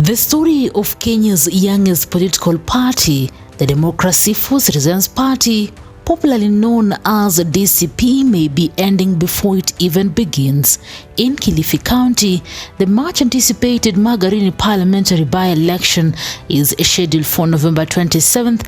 The story of Kenya's youngest political party, the Democracy for Citizens Party, popularly known as DCP, may be ending before it even begins. In Kilifi County, the much anticipated Magarini parliamentary by-election is scheduled for November 27th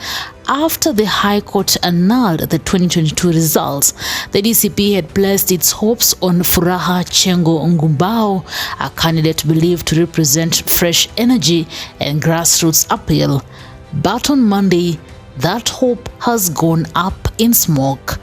after the High Court annulled the 2022 results. The DCP had placed its hopes on Furaha Chengo Ngumbao, a candidate believed to represent fresh energy and grassroots appeal. But on Monday, that hope has gone up in smoke.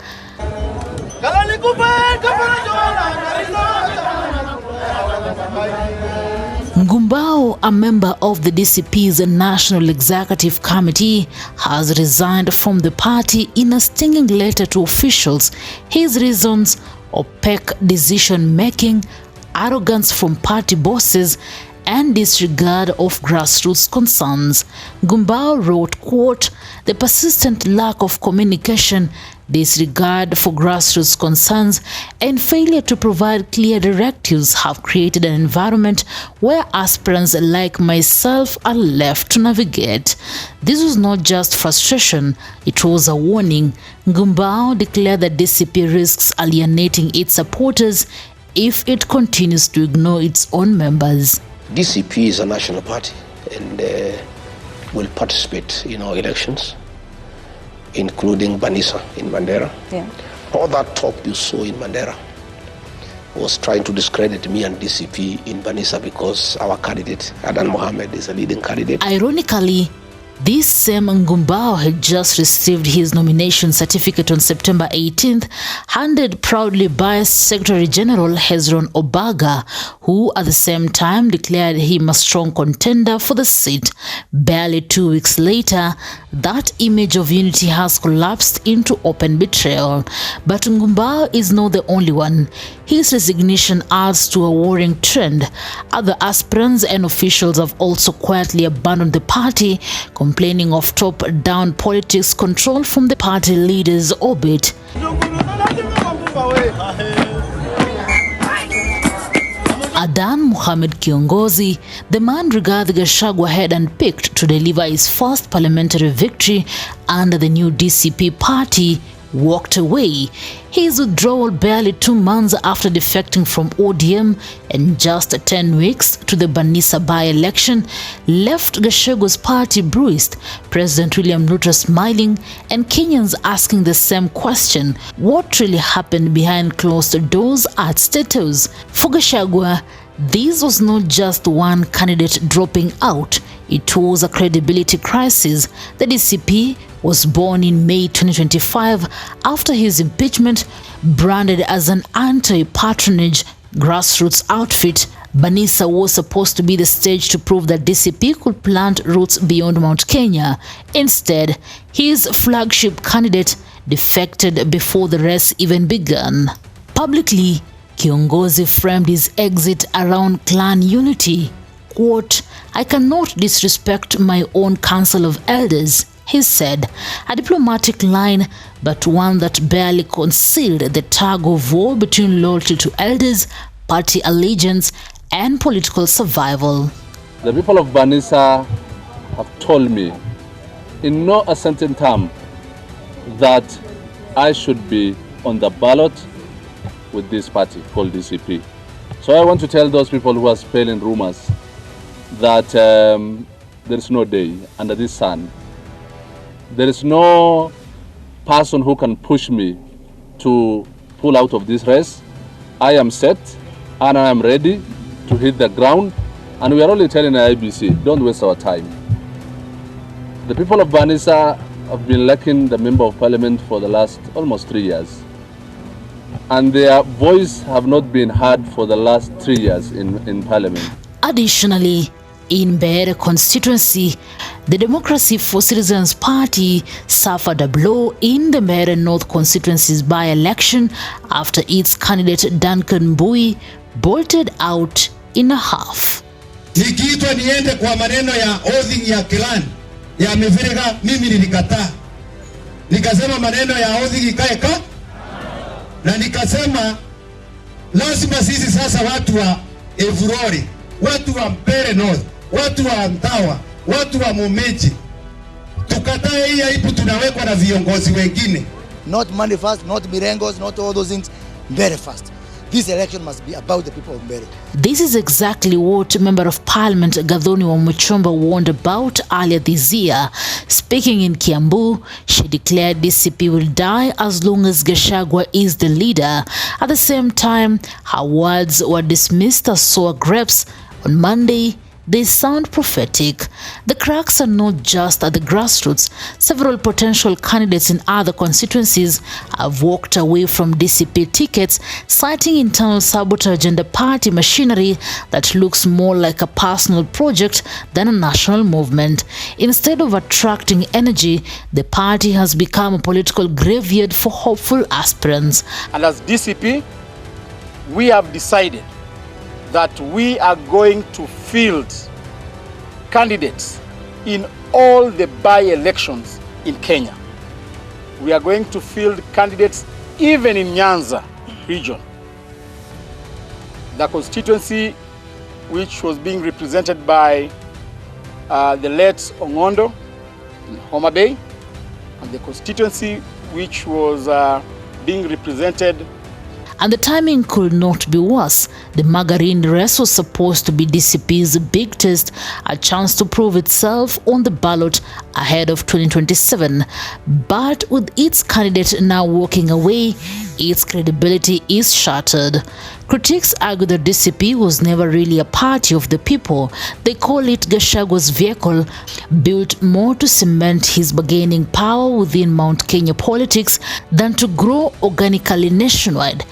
Ngumbao, a member of the DCP's National Executive Committee, has resigned from the party in a stinging letter to officials. His reasons: opaque decision-making, arrogance from party bosses, and disregard of grassroots concerns. Ngumbao wrote, quote, "The persistent lack of communication, disregard for grassroots concerns, and failure to provide clear directives have created an environment where aspirants like myself are left to navigate. This was not just frustration, it was a warning." Ngumbao declared that DCP risks alienating its supporters if it continues to ignore its own members. DCP is a national party and will participate in our elections, including Banisa in Mandera. Yeah. All that talk you saw in Mandera was trying to discredit me and DCP in Banisa because our candidate, Adan Mohammed, is a leading candidate. Ironically, this same Ngumbao had just received his nomination certificate on September 18th, handed proudly by Secretary General Hezron Obaga, who at the same time declared him a strong contender for the seat. Barely 2 weeks later, that image of unity has collapsed into open betrayal. But Ngumbao is not the only one. His resignation adds to a worrying trend. Other aspirants and officials have also quietly abandoned the party, complaining of top-down politics control from the party leader's orbit. Adan Mohamed Kiongozi, the man Rigathi Gachagua had unpicked to deliver his first parliamentary victory under the new DCP party, walked away. His withdrawal barely 2 months after defecting from ODM and just 10 weeks to the Banisa by-election left Gachagua's party bruised, President William Ruto smiling, and Kenyans asking the same question: what really happened behind closed doors at State House? For Gachagua, this was not just one candidate dropping out, it was a credibility crisis. The DCP was born in May 2025 after his impeachment. Branded as an anti-patronage grassroots outfit, Banisa was supposed to be the stage to prove that DCP could plant roots beyond Mount Kenya. Instead, his flagship candidate defected before the race even began. Publicly, Kiongozi framed his exit around clan unity. Quote, "I cannot disrespect my own council of elders," he said, a diplomatic line, but one that barely concealed the tug of war between loyalty to elders, party allegiance, and political survival. The people of Banisa have told me in no uncertain term that I should be on the ballot with this party called DCP. So I want to tell those people who are spelling rumors that there is no day under this sun. There is no person who can push me to pull out of this race. I am set and I am ready to hit the ground, and we are only telling the IBC, don't waste our time. The people of Banisa have been lacking the member of parliament for the last almost 3 years, and their voice have not been heard for the last 3 years in parliament. Additionally, in Mbeere constituency, the Democracy for Citizens Party suffered a blow in the Mbeere North constituency's by-election after its candidate Duncan Mbui bolted out in a half. Nikiitwa niende kwa maneno ya oathing ya clan ya Miviriga, mimi nilikataa. Nikasema maneno ya oathing ikae na nikasema lazima sisi sasa watu wa Evurori watu wa Mpere North, watu wa Antawa, watu wa Mumeji. Tukatae hii aibu tunawekwa na viongozi wengine. Not money first, not mirengos, not all those things. Very fast. This election must be about the people of Mbere. This is exactly what Member of Parliament Gathoni Wamuchomba warned about earlier this year. Speaking in Kiambu, she declared DCP will die as long as Gachagua is the leader. At the same time, her words were dismissed as sour grapes. On Monday, they sound prophetic. The cracks are not just at the grassroots. Several potential candidates in other constituencies have walked away from DCP tickets, citing internal sabotage and a party machinery that looks more like a personal project than a national movement. Instead of attracting energy, the party has become a political graveyard for hopeful aspirants. And as DCP, we have decided that we are going to field candidates in all the by-elections in Kenya. We are going to field candidates even in Nyanza region. The constituency which was being represented by the late Ongondo in Homa Bay, and the constituency which was being represented. And the timing could not be worse. The Magarini race was supposed to be DCP's big test, a chance to prove itself on the ballot ahead of 2027. But with its candidate now walking away, its credibility is shattered. Critics argue that DCP was never really a party of the people. They call it Gachagua's vehicle, built more to cement his bargaining power within Mount Kenya politics than to grow organically nationwide.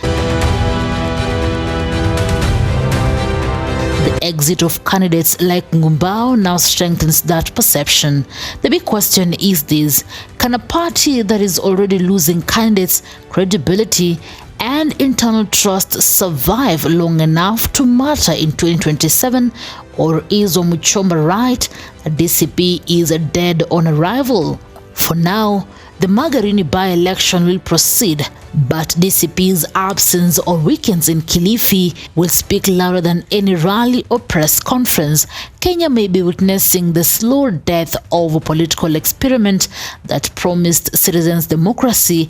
The exit of candidates like Ngumbao now strengthens that perception. The big question is this: can a party that is already losing candidates, credibility, and internal trust survive long enough to matter in 2027? Or is Wamuchomba right that DCP is dead on arrival? For now, the Magarini by-election will proceed, but DCP's absence or weekends in Kilifi will speak louder than any rally or press conference. Kenya may be witnessing the slow death of a political experiment that promised citizens democracy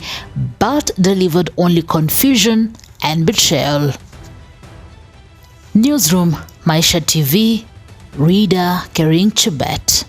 but delivered only confusion and betrayal. Newsroom, Maisha TV, Reader Kering Chibet.